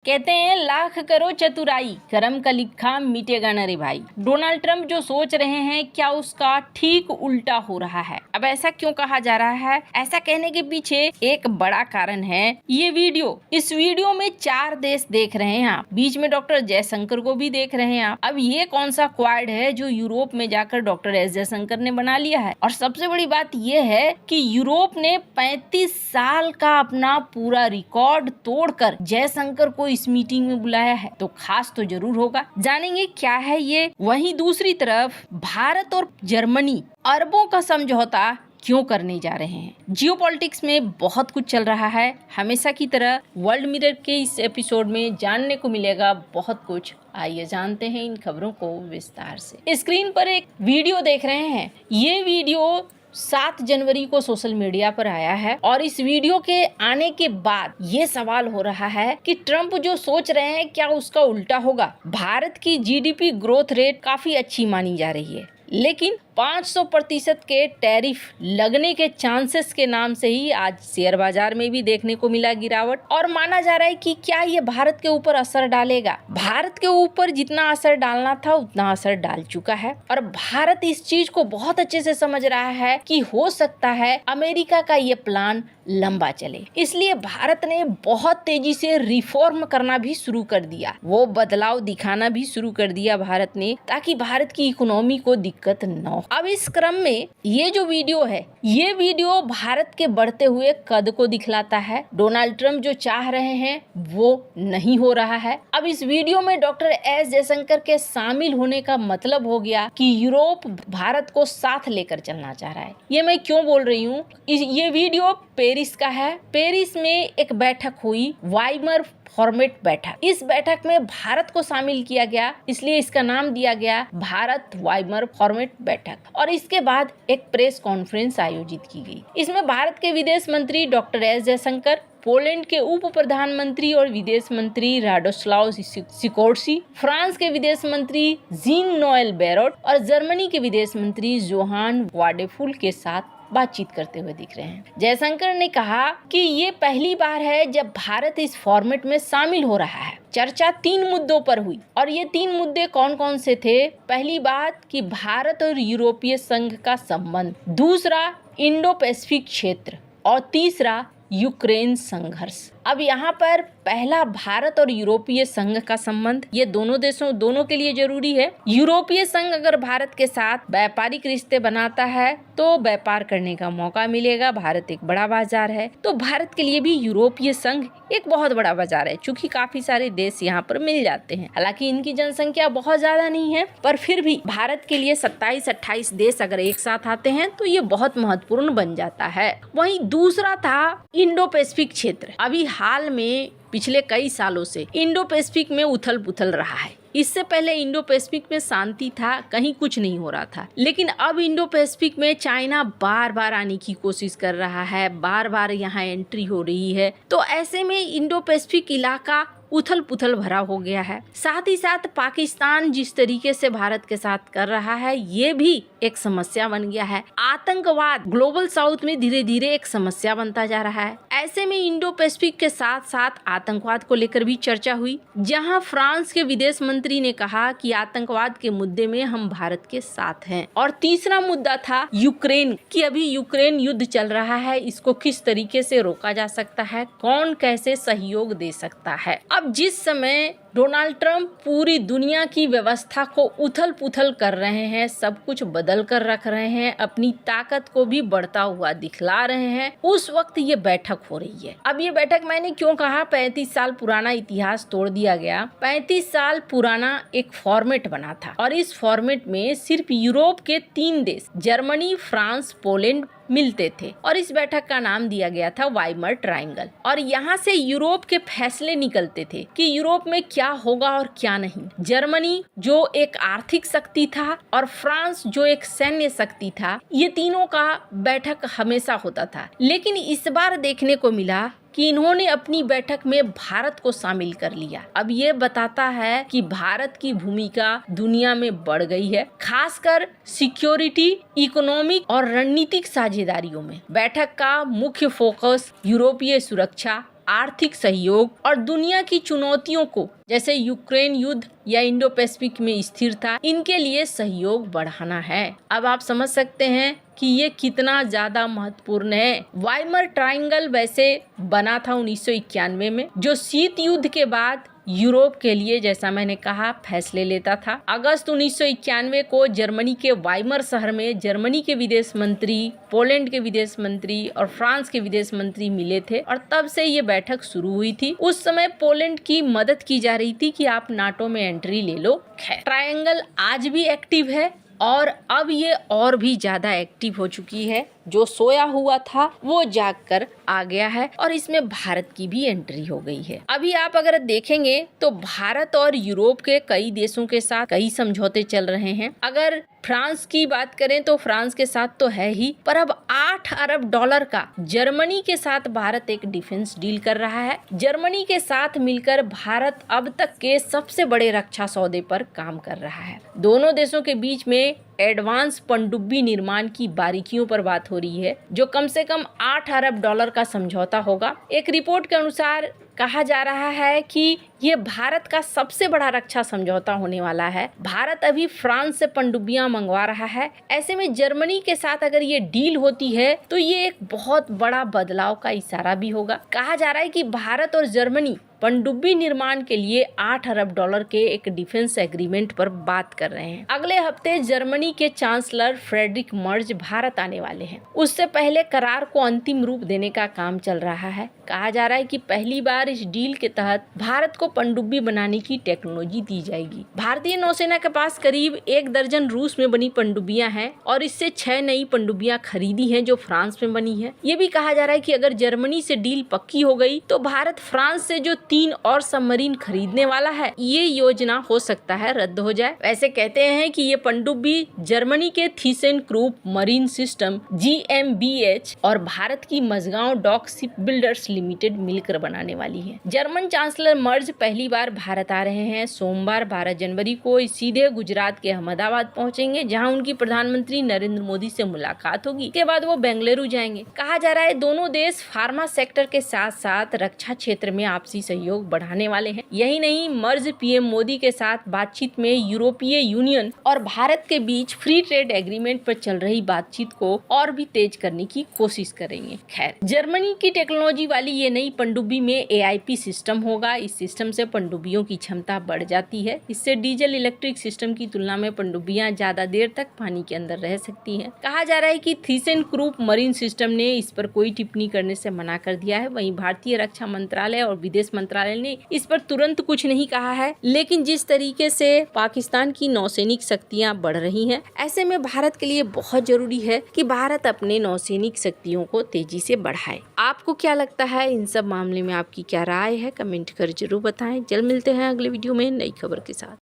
कहते हैं लाख करो चतुराई, करम का लिखा मिटेगा न रे भाई। डोनाल्ड ट्रंप जो सोच रहे हैं क्या उसका ठीक उल्टा हो रहा है। अब ऐसा क्यों कहा जा रहा है? ऐसा कहने के पीछे एक बड़ा कारण है ये वीडियो। इस वीडियो में 4 देश देख रहे हैं आप, बीच में डॉक्टर जयशंकर को भी देख रहे हैं आप। अब ये कौन सा क्वाड है जो यूरोप में जाकर डॉक्टर एस जयशंकर ने बना लिया है? और सबसे बड़ी बात ये है कि यूरोप ने 35 साल का अपना पूरा रिकॉर्ड तोड़कर जयशंकर को इस मीटिंग में बुलाया है, तो खास तो जरूर होगा। जानेंगे क्या है ये। वहीं दूसरी तरफ भारत और जर्मनी अरबों का समझौता क्यों करने जा रहे हैं। जियोपॉलिटिक्स में बहुत कुछ चल रहा है। हमेशा की तरह वर्ल्ड मिरर के इस एपिसोड में जानने को मिलेगा बहुत कुछ। आइए जानते हैं इन खबरों को विस्तार से। स्क्रीन पर एक वीडियो देख रहे हैं। ये वीडियो 7 जनवरी को सोशल मीडिया पर आया है और इस वीडियो के आने के बाद ये सवाल हो रहा है कि ट्रंप जो सोच रहे हैं क्या उसका उल्टा होगा। भारत की जीडीपी ग्रोथ रेट काफी अच्छी मानी जा रही है, लेकिन 500% के टैरिफ लगने के चांसेस के नाम से ही आज शेयर बाजार में भी देखने को मिला गिरावट। और माना जा रहा है कि क्या ये भारत के ऊपर असर डालेगा। भारत के ऊपर जितना असर डालना था उतना असर डाल चुका है और भारत इस चीज को बहुत अच्छे से समझ रहा है कि हो सकता है अमेरिका का ये प्लान लंबा चले। इसलिए भारत ने बहुत तेजी से रिफॉर्म करना भी शुरू कर दिया, वो बदलाव दिखाना भी शुरू कर दिया भारत ने, ताकि भारत की इकोनॉमी को दिक्कत न हो। अब इस क्रम में ये जो वीडियो है, ये वीडियो भारत के बढ़ते हुए कद को दिखलाता है। डोनाल्ड ट्रंप जो चाह रहे हैं वो नहीं हो रहा है। अब इस वीडियो में डॉक्टर एस जयशंकर के शामिल होने का मतलब हो गया कि यूरोप भारत को साथ लेकर चलना चाह रहा है। ये मैं क्यों बोल रही हूँ, ये वीडियो पेरिस का है। पेरिस में एक बैठक हुई, वाइमर फॉर्मेट बैठक। इस बैठक में भारत को शामिल किया गया, इसलिए इसका नाम दिया गया भारत वाइमर फॉर्मेट बैठक। और इसके बाद एक प्रेस कॉन्फ्रेंस आयोजित की गई। इसमें भारत के विदेश मंत्री डॉक्टर एस जयशंकर, पोलैंड के उप प्रधानमंत्री और विदेश मंत्री राडोस्लाव सिकोर्सी, फ्रांस के विदेश मंत्री जीन नोएल बैरोट और जर्मनी के विदेश मंत्री जोहान वाडेफुल के साथ बातचीत करते हुए दिख रहे हैं। जयशंकर ने कहा कि ये पहली बार है जब भारत इस फॉर्मेट में शामिल हो रहा है। चर्चा 3 मुद्दों पर हुई और ये 3 मुद्दे कौन कौन से थे? पहली बात कि भारत और यूरोपीय संघ का संबंध, दूसरा इंडो पैसिफिक क्षेत्र और तीसरा यूक्रेन संघर्ष। अब यहाँ पर पहला भारत और यूरोपीय संघ का संबंध, ये दोनों के लिए जरूरी है। यूरोपीय संघ अगर भारत के साथ व्यापारिक रिश्ते बनाता है तो व्यापार करने का मौका मिलेगा। भारत एक बड़ा बाजार है, तो भारत के लिए भी यूरोपीय संघ एक बहुत बड़ा बाजार है, चूंकि काफी सारे देश यहाँ पर मिल जाते हैं। हालांकि इनकी जनसंख्या बहुत ज्यादा नहीं है, पर फिर भी भारत के लिए 27-28 देश अगर एक साथ आते हैं तो ये बहुत महत्वपूर्ण बन जाता है। वहीं दूसरा था इंडो पैसिफिक क्षेत्र। अभी हाल में पिछले कई सालों से इंडो पैसिफिक में उथल पुथल रहा है। इससे पहले इंडो पैसिफिक में शांति था, कहीं कुछ नहीं हो रहा था, लेकिन अब इंडो पैसिफिक में चाइना बार बार आने की कोशिश कर रहा है, बार बार यहाँ एंट्री हो रही है। तो ऐसे में इंडो पैसिफिक इलाका उथल पुथल भरा हो गया है। साथ ही साथ पाकिस्तान जिस तरीके से भारत के साथ कर रहा है, ये भी एक समस्या बन गया है। आतंकवाद ग्लोबल साउथ में धीरे धीरे एक समस्या बनता जा रहा है। ऐसे में इंडो पैसिफिक के साथ साथ आतंकवाद को लेकर भी चर्चा हुई, जहां फ्रांस के विदेश मंत्री ने कहा कि आतंकवाद के मुद्दे में हम भारत के साथ हैं। और तीसरा मुद्दा था यूक्रेन, कि अभी यूक्रेन युद्ध चल रहा है, इसको किस तरीके से रोका जा सकता है, कौन कैसे सहयोग दे सकता है। अब जिस समय डोनाल्ड ट्रंप पूरी दुनिया की व्यवस्था को उथल पुथल कर रहे हैं, सब कुछ बदल कर रख रहे हैं, अपनी ताकत को भी बढ़ता हुआ दिखला रहे हैं, उस वक्त ये बैठक हो रही है। अब ये बैठक मैंने क्यों कहा 35 साल पुराना इतिहास तोड़ दिया गया। 35 साल पुराना एक फॉर्मेट बना था और इस फॉर्मेट में सिर्फ यूरोप के 3 देश जर्मनी, फ्रांस, पोलैंड मिलते थे और इस बैठक का नाम दिया गया था वाइमर ट्रायंगल। और यहाँ से यूरोप के फैसले निकलते थे कि यूरोप में क्या होगा और क्या नहीं। जर्मनी जो एक आर्थिक शक्ति था और फ्रांस जो एक सैन्य शक्ति था, ये तीनों का बैठक हमेशा होता था। लेकिन इस बार देखने को मिला कि इन्होंने अपनी बैठक में भारत को शामिल कर लिया। अब ये बताता है कि भारत की भूमिका दुनिया में बढ़ गई है, खासकर सिक्योरिटी, इकोनॉमिक और रणनीतिक साझेदारियों में। बैठक का मुख्य फोकस यूरोपीय सुरक्षा, आर्थिक सहयोग और दुनिया की चुनौतियों को जैसे यूक्रेन युद्ध या इंडो पैसिफिक में स्थिरता, इनके लिए सहयोग बढ़ाना है। अब आप समझ सकते हैं कि ये कितना ज्यादा महत्वपूर्ण है। वाइमर ट्रायंगल वैसे बना था 1991 में, जो शीत युद्ध के बाद यूरोप के लिए, जैसा मैंने कहा, फैसले लेता था। अगस्त 1991 को जर्मनी के वाइमर शहर में जर्मनी के विदेश मंत्री, पोलैंड के विदेश मंत्री और फ्रांस के विदेश मंत्री मिले थे और तब से ये बैठक शुरू हुई थी। उस समय पोलैंड की मदद की जा रही थी कि आप नाटो में एंट्री ले लो। खैर, ट्रायंगल आज भी एक्टिव है और अब ये और भी ज्यादा एक्टिव हो चुकी है। जो सोया हुआ था वो जागकर आ गया है और इसमें भारत की भी एंट्री हो गई है। अभी आप अगर देखेंगे तो भारत और यूरोप के कई देशों के साथ कई समझौते चल रहे हैं। अगर फ्रांस की बात करें तो फ्रांस के साथ तो है ही, पर अब $8 अरब का जर्मनी के साथ भारत एक डिफेंस डील कर रहा है। जर्मनी के साथ मिलकर भारत अब तक के सबसे बड़े रक्षा सौदे पर काम कर रहा है। दोनों देशों के बीच में एडवांस पनडुब्बी निर्माण की बारीकियों पर बात हो रही है, जो कम से कम $8 अरब का समझौता होगा। एक रिपोर्ट के अनुसार कहा जा रहा है कि ये भारत का सबसे बड़ा रक्षा समझौता होने वाला है। भारत अभी फ्रांस से पनडुब्बियां मंगवा रहा है। ऐसे में जर्मनी के साथ अगर ये डील होती है तो ये एक बहुत बड़ा बदलाव का इशारा भी होगा। कहा जा रहा है कि भारत और जर्मनी पनडुब्बी निर्माण के लिए $8 अरब के एक डिफेंस एग्रीमेंट पर बात कर रहे हैं। अगले हफ्ते जर्मनी के चांसलर फ्रेडरिक मर्ज भारत आने वाले हैं। उससे पहले करार को अंतिम रूप देने का काम चल रहा है। कहा जा रहा है कि पहली बार इस डील के तहत भारत को पनडुब्बी बनाने की टेक्नोलॉजी दी जाएगी। भारतीय नौसेना के पास करीब 1 दर्जन रूस में बनी पनडुब्बियां हैं और इससे 6 नई पनडुब्बियां खरीदी हैं जो फ्रांस में बनी है। ये भी कहा जा रहा है कि अगर जर्मनी से डील पक्की हो गई तो भारत फ्रांस से जो 3 और सबमरीन खरीदने वाला है, ये योजना हो सकता है रद्द हो जाए। वैसे कहते हैं कि ये पनडुब्बी जर्मनी के थीसेनक्रूप मरीन सिस्टम GmbH और भारत की Mazagon dock ship builders limited मिलकर बनाने वाली है। जर्मन चांसलर मर्ज पहली बार भारत आ रहे हैं। सोमवार 12 जनवरी को सीधे गुजरात के अहमदाबाद पहुंचेंगे, जहां उनकी प्रधानमंत्री नरेंद्र मोदी से मुलाकात होगी। इसके बाद वो बेंगलुरु जाएंगे। कहा जा रहा है दोनों देश फार्मा सेक्टर के साथ साथ रक्षा क्षेत्र में आपसी सहयोग बढ़ाने वाले हैं। यही नहीं, मर्ज PM मोदी के साथ बातचीत में यूरोपीय यूनियन और भारत के बीच फ्री ट्रेड एग्रीमेंट पर चल रही बातचीत को और भी तेज करने की कोशिश करेंगे। खैर, जर्मनी की टेक्नोलॉजी वाली ये नई पनडुब्बी में AIP सिस्टम होगा। इस सिस्टम से पनडुब्बियों की क्षमता बढ़ जाती है। इससे डीजल इलेक्ट्रिक सिस्टम की तुलना में पनडुब्बियां ज्यादा देर तक पानी के अंदर रह सकती हैं। कहा जा रहा है कि थीसेनक्रूप मरीन सिस्टम ने इस पर कोई टिप्पणी करने से मना कर दिया है। वहीं भारतीय रक्षा मंत्रालय और विदेश मंत्रालय ने इस पर तुरंत कुछ नहीं कहा है, लेकिन जिस तरीके से पाकिस्तान की नौसैनिक शक्तियां बढ़ रही हैं, ऐसे में भारत के लिए बहुत जरूरी है कि भारत अपने नौसैनिक शक्तियों को तेजी से बढ़ाए। आपको क्या लगता है, इन सब मामले में आपकी क्या राय है? कमेंट कर जरूर बताएं। जल्द मिलते हैं अगले वीडियो में नई खबर के साथ।